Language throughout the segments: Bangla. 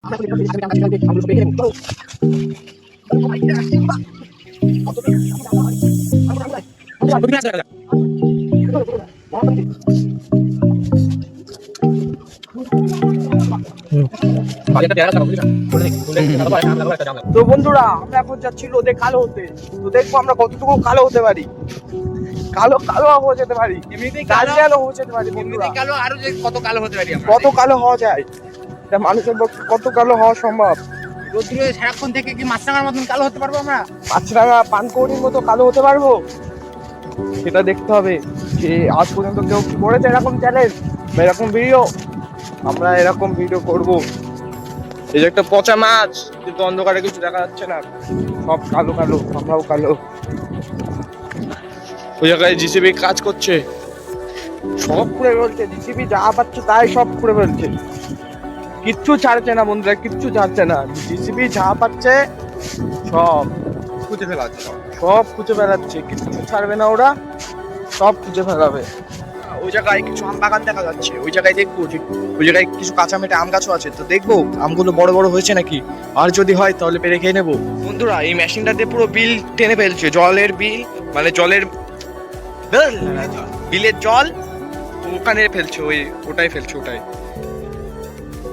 তো বন্ধুরা, আমরা এখন যাচ্ছি রোদে কালো হতে। তো দেখবো আমরা কতটুকু কালো হতে পারি। কালো কালো হয়ে যেতে পারি, এমনিতেই কালো হয়ে যেতে পারি বন্ধুরা। কালো আরো যে কত কালো হতে পারি আমরা, কত কালো হওয়া যায়, এটা মানুষের পক্ষে কত কালো হওয়া সম্ভব। রোদ্রে সারাক্ষণ থেকে কি মাছরাঙার মতন কালো হতে পারবো আমরা? মাছরাঙা পানকৌড়ির মতো কালো হতে পারবো, সেটা দেখতে হবে যে আজ পর্যন্ত কেউ কি করেছে এরকম চ্যালেঞ্জ বা এরকম ভিডিও। আমরা এরকম ভিডিও করব। এই যে একটা পচা মাছ, কিন্তু অন্ধকারে কিছু দেখা যাচ্ছে না, সব কালো কালো, আমরাও কালো। ওই জায়গায় জিসিবি কাজ করছে, সব খুঁড়ে ফেলছে জিসিবি, যা পাচ্ছে তাই সব খুঁড়ে ফেলছে, কিচ্ছু ছাড়ছে না বন্ধুরা, কিচ্ছু ছাড়ছে না। জিসিবি যা পাচ্ছে সব খুঁজে ফেলাচ্ছে, সব খুঁজে ফেলাচ্ছে, কিচ্ছু ছাড়বে না ওরা, সব খুঁজে ফেলাবে। ওই জায়গায় কিছু আম বাগান দেখা যাচ্ছে, ওই জায়গায় দেখবো যে ওই জায়গায় কিছু কাঁচা মেটে আম গাছও আছে, তো দেখবো আমগুলো বড় বড় হয়েছে নাকি, আর যদি হয় তাহলে পেরে খেয়ে নেবো। বন্ধুরা, এই মেশিনটাতে পুরো বিল টেনে ফেলছে, জলের বিল, মানে জলের বিলের জল ওখানে ফেলছে, ওটাই ফেলছে, ওটাই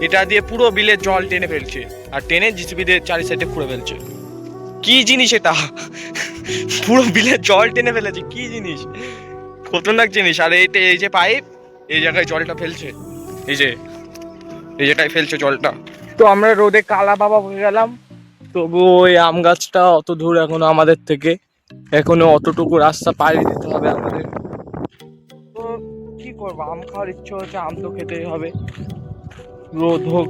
এটা দিয়ে পুরো বিলের জল টেনে ফেলছে, আর টেনে জিসিবি দিয়ে চারি সাইডে খুঁড়ে ফেলছে। কি জিনিস এটা? পুরো বিলের জল টেনে ফেলেছে, কি জিনিস, খতরনাক জিনিস। আর এই যে পাইপ, এই জায়গায় জলটা ফেলছে, এই জায়গায় ফেলছে জলটা। তো আমরা রোদে কালা বাবা হয়ে গেলাম, তবু ওই আম গাছটা অত দূর এখনো আমাদের থেকে, এখনো অতটুকু রাস্তা পাড়ি দিতে হবে আমাদের। তো কি করবো, আম খাওয়ার ইচ্ছে হচ্ছে, আম তো খেতেই হবে। রোদ হোক,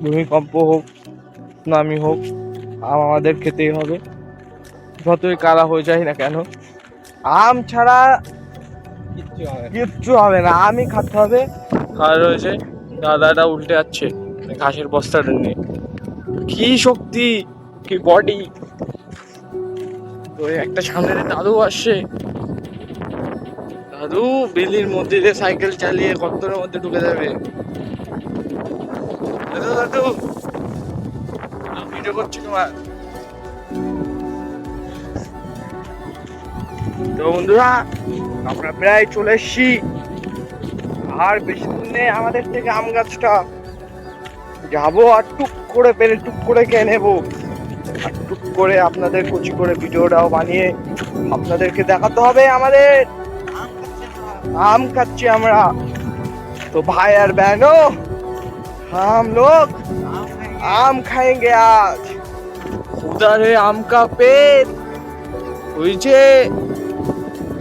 ভূমিকম্প হোক, সুনামি হোক, আম আমাদের খেতেই হবে, যতই কালা হয়ে যায় না কেন। আম ছাড়া কিচ্ছু হবে না, আমই খাতে হবে। আর রয়েছে দাদাটা উল্টে যাচ্ছে ঘাসের বস্তাটা নিয়ে, কি শক্তি, কি বডি। তো একটা সামনে দাদু আসছে, দাদু বিলির মধ্যে দিয়ে সাইকেল চালিয়ে গর্তের মধ্যে ঢুকে যাবে। দাদু দাদু ভিডিও করছি তোমার। তো বন্ধুরা, আমরা প্রায় চলে এসছি, আর বেশি দূর নেই আমাদের থেকে আম গাছটা। যাবো আর টুক করে পেরে টুক করে খেয়ে নেবো, আর টুক করে আপনাদের কুচি করে ভিডিওটাও বানিয়ে আপনাদেরকে দেখাতে হবে আমাদের আম খাচ্ছি আমরা। तो भाई और बहनों, हम लोग आम खाएंगे आज। उधर है आम का पेड़, ওই যে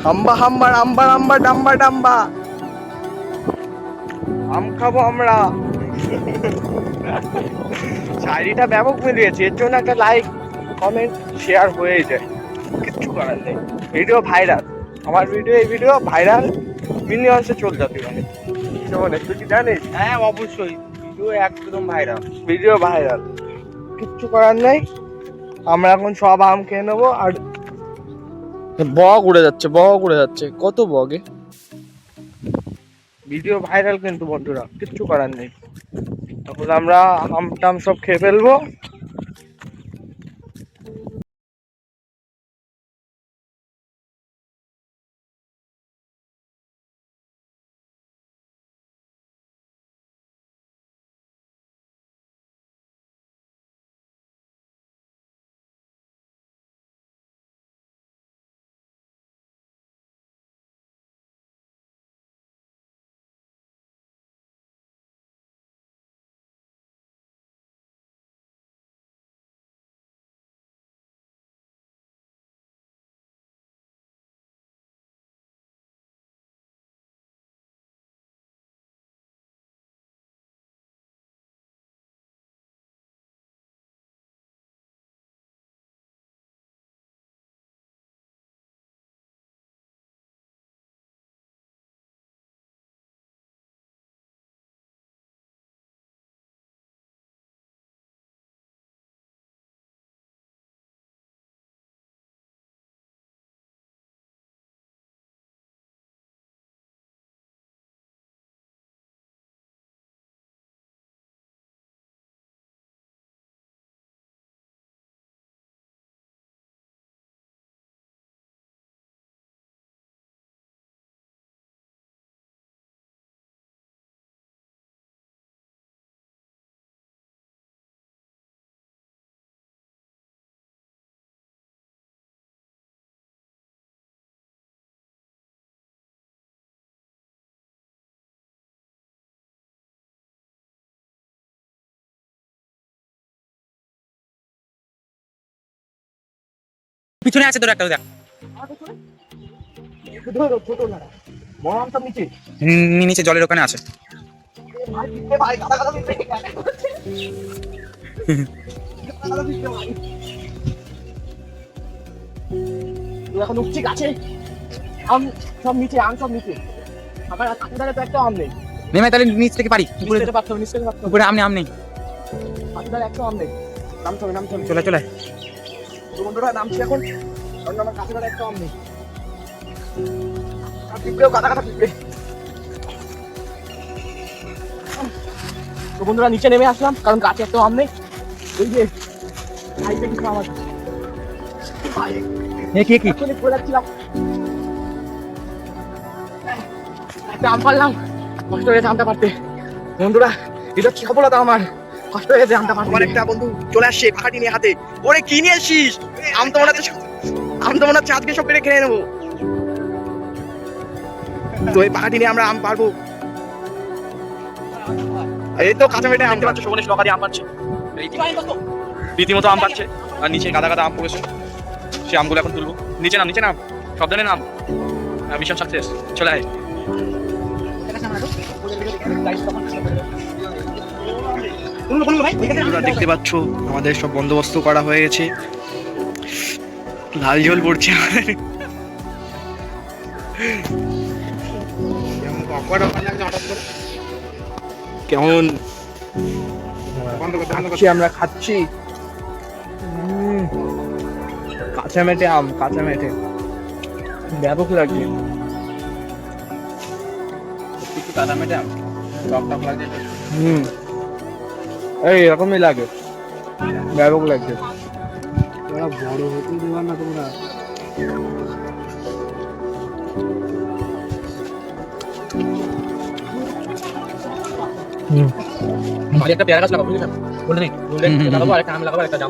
হাম্বা হাম্বার আম্বার আম্বার ডাম্বা ডাম্বা, আম খাবো আমরা। শাড়িটা ব্যাপক মিলিয়েছে, এর জন্য একটা লাইক কমেন্ট শেয়ার হয়ে যায়, কিচ্ছু করার নেই। ভিডিও ভাইরাল, আমার ভিডিও, এই ভিডিও ভাইরাল মিলিয়নসে চল যাবে। মানে তুই কি জানিস? হ্যাঁ অবশ্যই, ভিডিও একদম ভাইরাল, ভিডিও ভাইরাল, কিচ্ছু করার নেই। আমরা এখন সব আম খেয়ে নেবো। আর বক উড়ে যাচ্ছে, বক উড়ে যাচ্ছে, কত বগে। ভিডিও ভাইরাল কিন্তু বন্ধুরা, কিচ্ছু করার নেই। তখন আমরা আম টাম সব খেয়ে ফেলবো। পিছনে আছে তোর একটা দেখ। বড় আম সব নিচে। নিচে জলের ওখানে আছে। ভাই গাদা গাদা পিঁপড়ে। গাদা পিঁপড়ে ভাই। এখন উঠছি গাছে, আম সব নিচে, আম সব নিচে। আমার কাকুদারে তো একটা আম নেই। নেমে তাহলে নিচ থেকে পারি। নিচ থেকে পারতে হবে, নিচ থেকে পারতে হবে। উপরে আম নেই। কাকুদারে একটা আম নেই। নামতে হবে, নামতে হবে। চলে। তো বন্ধুরা নামছি এখন, কারণ আমার কাকুদারে একটা আম নেই। আর পিঁপড়েও গাদা গাদা পিঁপড়ে। তো বন্ধুরা নিচে নেমে আসলাম, কারণ গাছে একটা আম নেই। এই যে খাইতে কিছু আমার ভাই কি এখনই পড়ে যাচ্ছিলাম। একটা আম পারলাম, কষ্ট হয়েছে আমটা পারতে। বন্ধুরা এটা কি সফলতা আমার, কষ্ট হয়েছে আমটা পারতে। আমার একটা বন্ধু চলে আসছে পাখাটি নিয়ে হাতে। ওরে কি নিয়ে আসছিস? আম তো মনে হচ্ছে আজকে সব পেরে খেয়ে নেবো। তো এই পাখাটি নিয়ে আমরা আম পারবো। এই তো কাঁচা মেটে আম পাচ্ছে, শোভনেশ লকারি আম পাচ্ছে, রীতিমতো আম পাচ্ছে। আর নিচে গাদা গাদা আম পড়েছে, সে আমগুলো এখন তুলবো। নিচে নাম সাবধানে নাম। মিশন সাকসেস, চলে আয়। তোমরা দেখতে পাচ্ছ আমাদের সব বন্দোবস্ত করা হয়ে গেছে। লাল জল পড়ছে। কেমন আমরা খাচ্ছি। কাঁচা মেটে আম, কাঁচা মেটে ব্যাপক লাগছে। কাদা মেটে আম টক লাগছে। এই এরকমই লাগে, ব্যাপক লাগছে। বড় হতে দেওয়া না তোমরা। একটা পেয়ারা গাছ লাগাবো, বুঝলি? বলে নেই, লাগাবো, আর একটা আম লাগাবো, আর একটা জাম।